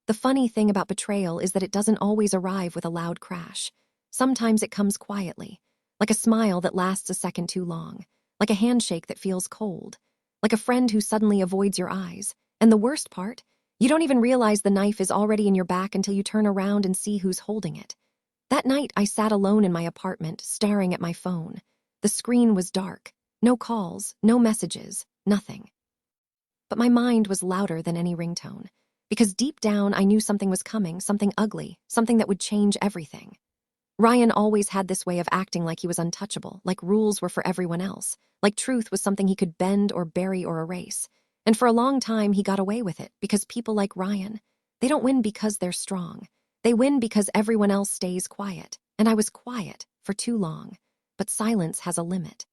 The funny thing about betrayal is that it doesn't always arrive with a loud crash. Sometimes it comes quietly, like a smile that lasts a second too long, like a handshake that feels cold, like a friend who suddenly avoids your eyes. And the worst part, you don't even realize the knife is already in your back until you turn around and see who's holding it. That night, I sat alone in my apartment, staring at my phone. The screen was dark. No calls, no messages, nothing. But my mind was louder than any ringtone, because deep down I knew something was coming, something ugly, something that would change everything. Ryan always had this way of acting like he was untouchable, like rules were for everyone else, like truth was something he could bend or bury or erase. And for a long time, he got away with it because people like Ryan, they don't win because they're strong. They win because everyone else stays quiet. And I was quiet for too long. But silence has a limit.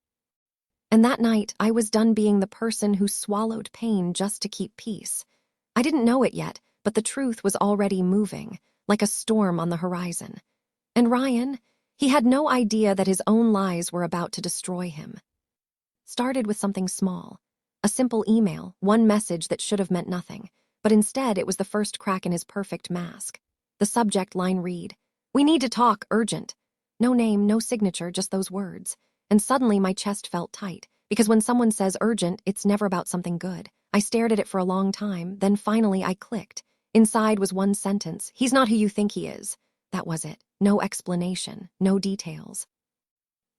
And that night, I was done being the person who swallowed pain just to keep peace. I didn't know it yet, but the truth was already moving, like a storm on the horizon. And Ryan, he had no idea that his own lies were about to destroy him. Started with something small, a simple email, one message that should have meant nothing, but instead it was the first crack in his perfect mask. The subject line read, "We need to talk, urgent." No name, no signature, just those words. And suddenly my chest felt tight, because when someone says urgent, it's never about something good. I stared at it for a long time, then finally I clicked. Inside was one sentence, "He's not who you think he is." That was it. No explanation, no details.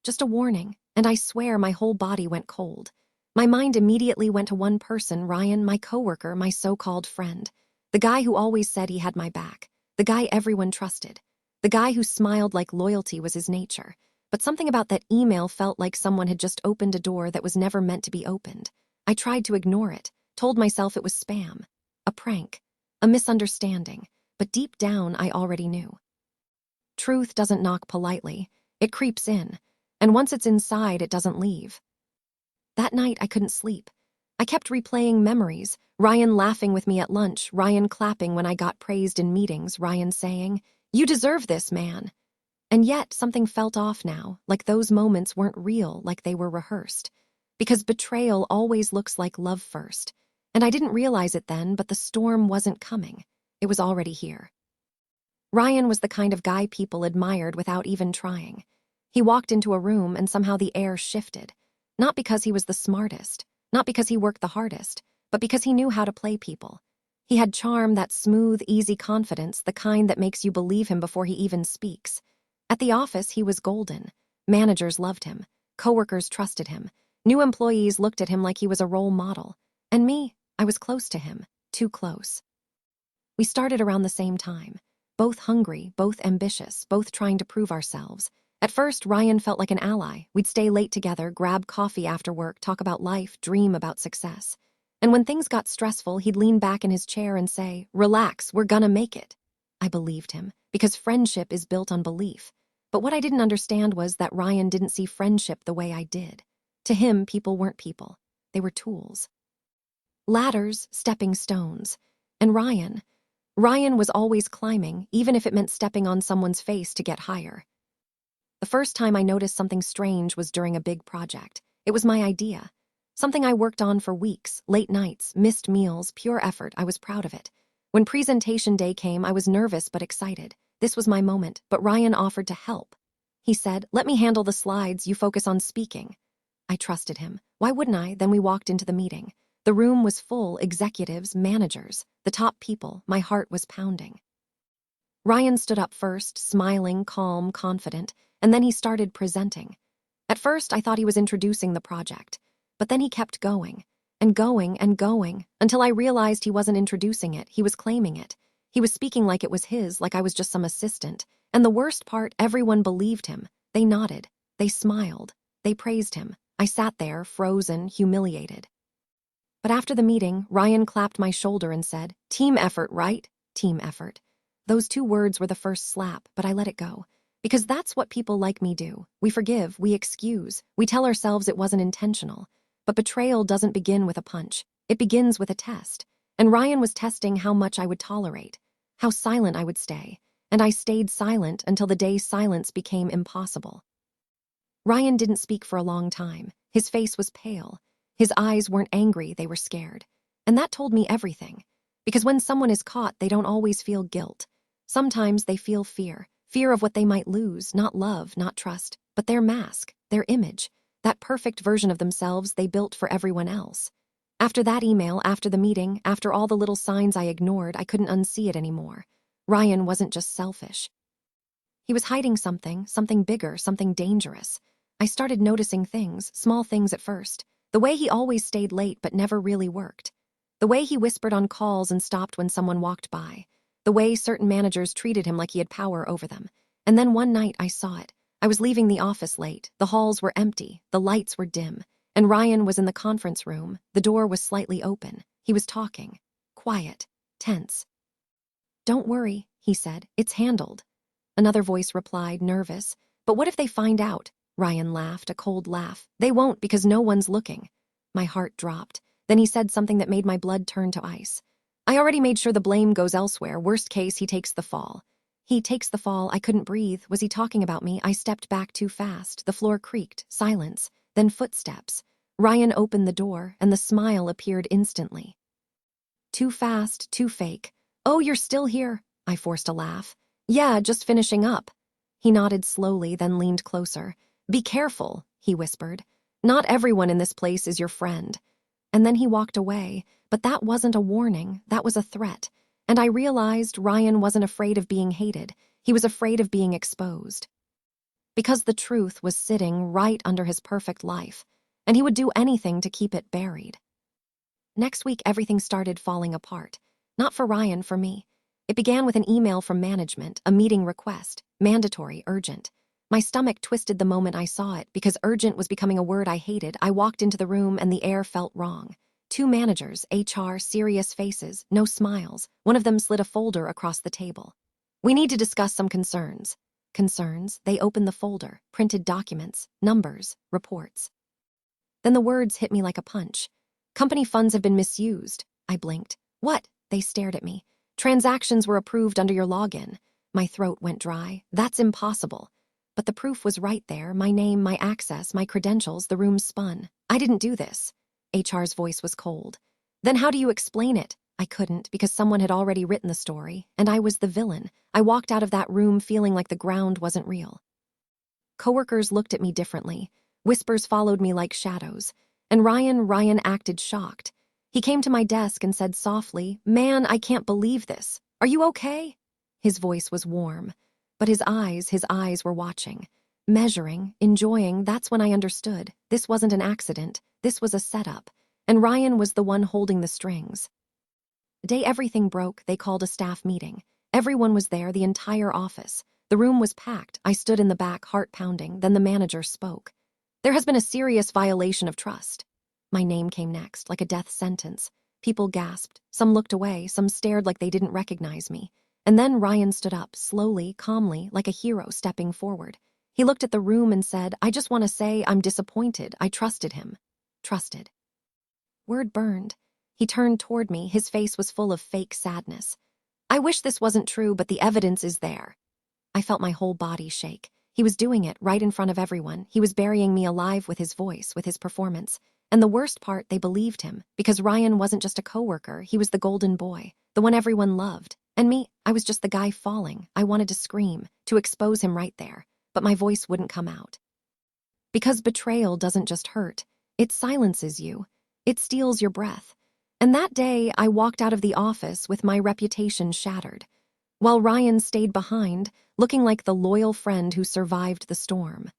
Just a warning, and I swear my whole body went cold. My mind immediately went to one person, Ryan, my coworker, my so-called friend. The guy who always said he had my back. The guy everyone trusted. The guy who smiled like loyalty was his nature. But something about that email felt like someone had just opened a door that was never meant to be opened. I tried to ignore it, told myself it was spam, a prank, a misunderstanding, but deep down I already knew. Truth doesn't knock politely. It creeps in, and once it's inside, it doesn't leave. That night, I couldn't sleep. I kept replaying memories, Ryan laughing with me at lunch, Ryan clapping when I got praised in meetings, Ryan saying, "You deserve this, man." And yet, something felt off now, like those moments weren't real, like they were rehearsed. Because betrayal always looks like love first. And I didn't realize it then, but the storm wasn't coming. It was already here. Ryan was the kind of guy people admired without even trying. He walked into a room and somehow the air shifted. Not because he was the smartest, not because he worked the hardest, but because he knew how to play people. He had charm, that smooth, easy confidence, the kind that makes you believe him before he even speaks. At the office, he was golden. Managers loved him. Coworkers trusted him. New employees looked at him like he was a role model. And me, I was close to him, too close. We started around the same time. Both hungry, both ambitious, both trying to prove ourselves. At first, Ryan felt like an ally. We'd stay late together, grab coffee after work, talk about life, dream about success. And when things got stressful, he'd lean back in his chair and say, "Relax, we're gonna make it." I believed him, because friendship is built on belief. But what I didn't understand was that Ryan didn't see friendship the way I did. To him, people weren't people. They were tools. Ladders, stepping stones. And Ryan was always climbing, even if it meant stepping on someone's face to get higher. The first time I noticed something strange was during a big project. It was my idea. Something I worked on for weeks, late nights, missed meals, pure effort. I was proud of it. When presentation day came, I was nervous but excited. This was my moment, but Ryan offered to help. He said, "Let me handle the slides, you focus on speaking." I trusted him. Why wouldn't I? Then we walked into the meeting. The room was full, executives, managers, the top people. My heart was pounding. Ryan stood up first, smiling, calm, confident, and then he started presenting. At first, I thought he was introducing the project, but then he kept going, and going, and going, until I realized he wasn't introducing it, he was claiming it. He was speaking like it was his, like I was just some assistant. And the worst part, everyone believed him. They nodded. They smiled. They praised him. I sat there, frozen, humiliated. But after the meeting, Ryan clapped my shoulder and said, "Team effort, right? Team effort." Those two words were the first slap, but I let it go. Because that's what people like me do. We forgive, we excuse, we tell ourselves it wasn't intentional. But betrayal doesn't begin with a punch. It begins with a test. And Ryan was testing how much I would tolerate, how silent I would stay. And I stayed silent until the day silence became impossible. Ryan didn't speak for a long time. His face was pale. His eyes weren't angry, they were scared. And that told me everything. Because when someone is caught, they don't always feel guilt. Sometimes they feel fear. Fear of what they might lose, not love, not trust, but their mask, their image, that perfect version of themselves they built for everyone else. After that email, after the meeting, after all the little signs I ignored, I couldn't unsee it anymore. Ryan wasn't just selfish. He was hiding something bigger, something dangerous. I started noticing things, small things at first. The way he always stayed late but never really worked. The way he whispered on calls and stopped when someone walked by. The way certain managers treated him like he had power over them. And then one night I saw it. I was leaving the office late. The halls were empty. The lights were dim. And Ryan was in the conference room. The door was slightly open. He was talking. Quiet. Tense. "Don't worry," he said. "It's handled." Another voice replied, nervous. "But what if they find out?" Ryan laughed, a cold laugh. "They won't because no one's looking." My heart dropped. Then he said something that made my blood turn to ice. "I already made sure the blame goes elsewhere. Worst case, he takes the fall." He takes the fall. I couldn't breathe. Was he talking about me? I stepped back too fast. The floor creaked. Silence. Then footsteps. Ryan opened the door, and the smile appeared instantly. Too fast, too fake. "Oh, you're still here?" I forced a laugh. "Yeah, just finishing up." He nodded slowly, then leaned closer. "Be careful," he whispered. "Not everyone in this place is your friend." And then he walked away, but that wasn't a warning, that was a threat. And I realized Ryan wasn't afraid of being hated, he was afraid of being exposed. Because the truth was sitting right under his perfect life, and he would do anything to keep it buried. Next week, everything started falling apart. Not for Ryan, for me. It began with an email from management, a meeting request, mandatory, urgent. My stomach twisted the moment I saw it because urgent was becoming a word I hated. I walked into the room and the air felt wrong. Two managers, HR, serious faces, no smiles. One of them slid a folder across the table. "We need to discuss some concerns." Concerns? They opened the folder, printed documents, numbers, reports. Then the words hit me like a punch. "Company funds have been misused." I blinked. "What?" They stared at me. "Transactions were approved under your login." My throat went dry. "That's impossible." But the proof was right there, my name, my access, my credentials. The room spun. "I didn't do this." HR's voice was cold. "Then how do you explain it?" I couldn't, because someone had already written the story, and I was the villain. I walked out of that room feeling like the ground wasn't real. Coworkers looked at me differently. Whispers followed me like shadows. And Ryan acted shocked. He came to my desk and said softly, "Man, I can't believe this. Are you okay?" His voice was warm. But his eyes were watching. Measuring, enjoying. That's when I understood. This wasn't an accident. This was a setup. And Ryan was the one holding the strings. The day everything broke, they called a staff meeting. Everyone was there, the entire office. The room was packed. I stood in the back, heart pounding. Then the manager spoke. "There has been a serious violation of trust." My name came next, like a death sentence. People gasped. Some looked away. Some stared like they didn't recognize me. And then Ryan stood up, slowly, calmly, like a hero stepping forward. He looked at the room and said, "I just want to say I'm disappointed. I trusted him." Trusted. Word burned. He turned toward me. His face was full of fake sadness. "I wish this wasn't true, but the evidence is there." I felt my whole body shake. He was doing it right in front of everyone. He was burying me alive with his voice, with his performance. And the worst part, they believed him, because Ryan wasn't just a coworker. He was the golden boy, the one everyone loved. And me, I was just the guy falling. I wanted to scream, to expose him right there, but my voice wouldn't come out. Because betrayal doesn't just hurt. It silences you. It steals your breath. And that day, I walked out of the office with my reputation shattered, while Ryan stayed behind, looking like the loyal friend who survived the storm.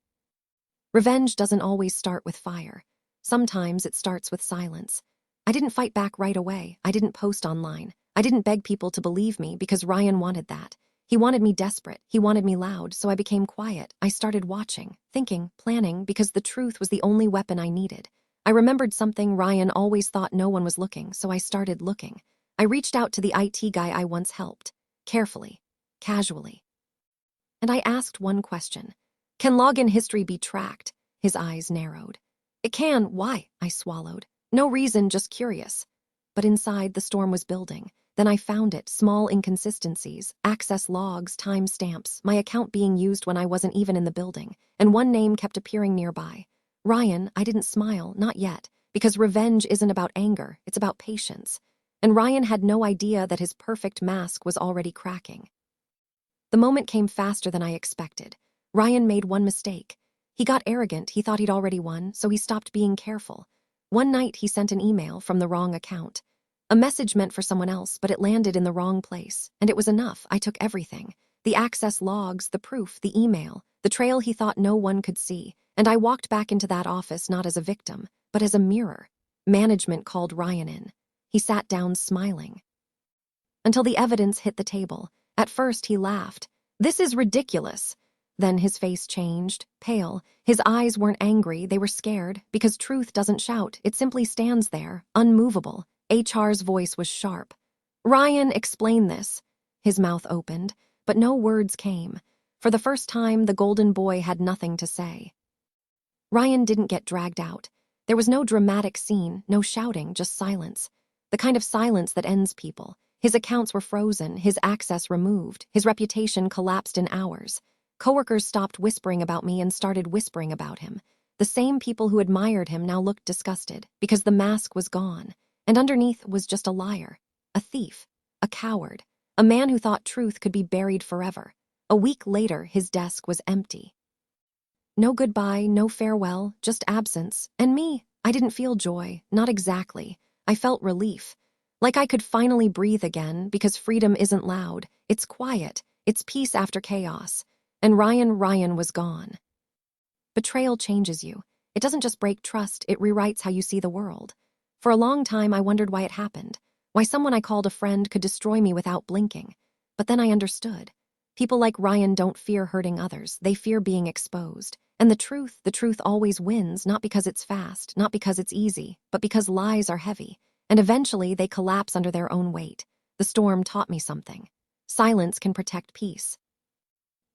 Revenge doesn't always start with fire. Sometimes it starts with silence. I didn't fight back right away. I didn't post online. I didn't beg people to believe me because Ryan wanted that. He wanted me desperate. He wanted me loud, so I became quiet. I started watching, thinking, planning, because the truth was the only weapon I needed. I remembered something. Ryan always thought no one was looking, so I started looking. I reached out to the IT guy I once helped. Carefully. Casually. And I asked one question. "Can login history be tracked?" His eyes narrowed. "It can. Why?" I swallowed. "No reason, just curious." But inside, the storm was building. Then I found it, small inconsistencies, access logs, time stamps, my account being used when I wasn't even in the building, and one name kept appearing nearby. Ryan. I didn't smile, not yet, because revenge isn't about anger, it's about patience. and Ryan had no idea that his perfect mask was already cracking. The moment came faster than I expected. Ryan made one mistake. He got arrogant, he thought he'd already won, so he stopped being careful. One night he sent an email from the wrong account. A message meant for someone else, but it landed in the wrong place, and it was enough. I took everything. The access logs, the proof, the email, the trail he thought no one could see, and I walked back into that office not as a victim, but as a mirror. Management called Ryan in. He sat down smiling. Until the evidence hit the table. At first he laughed. "This is ridiculous." Then his face changed, pale. His eyes weren't angry, they were scared, because truth doesn't shout, it simply stands there, unmovable. HR's voice was sharp. "Ryan, explain this." His mouth opened, but no words came. For the first time, the golden boy had nothing to say. Ryan didn't get dragged out. There was no dramatic scene, no shouting, just silence. The kind of silence that ends people. His accounts were frozen, his access removed, his reputation collapsed in hours. Coworkers stopped whispering about me and started whispering about him. The same people who admired him now looked disgusted, because the mask was gone, and underneath was just a liar, a thief, a coward, a man who thought truth could be buried forever. A week later, his desk was empty. No goodbye, no farewell, just absence. And me, I didn't feel joy, not exactly. I felt relief. Like I could finally breathe again, because freedom isn't loud, it's quiet, it's peace after chaos. And Ryan was gone. Betrayal changes you. It doesn't just break trust, it rewrites how you see the world. For a long time, I wondered why it happened, why someone I called a friend could destroy me without blinking. But then I understood. People like Ryan don't fear hurting others, they fear being exposed. And the truth always wins, not because it's fast, not because it's easy, but because lies are heavy. And eventually, they collapse under their own weight. The storm taught me something. Silence can protect peace.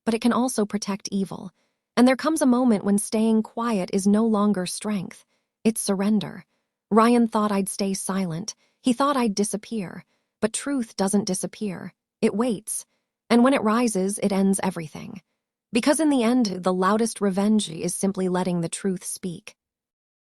But it can also protect evil. And there comes a moment when staying quiet is no longer strength. It's surrender. Ryan thought I'd stay silent. He thought I'd disappear. But truth doesn't disappear. It waits. And when it rises, it ends everything. Because in the end, the loudest revenge is simply letting the truth speak.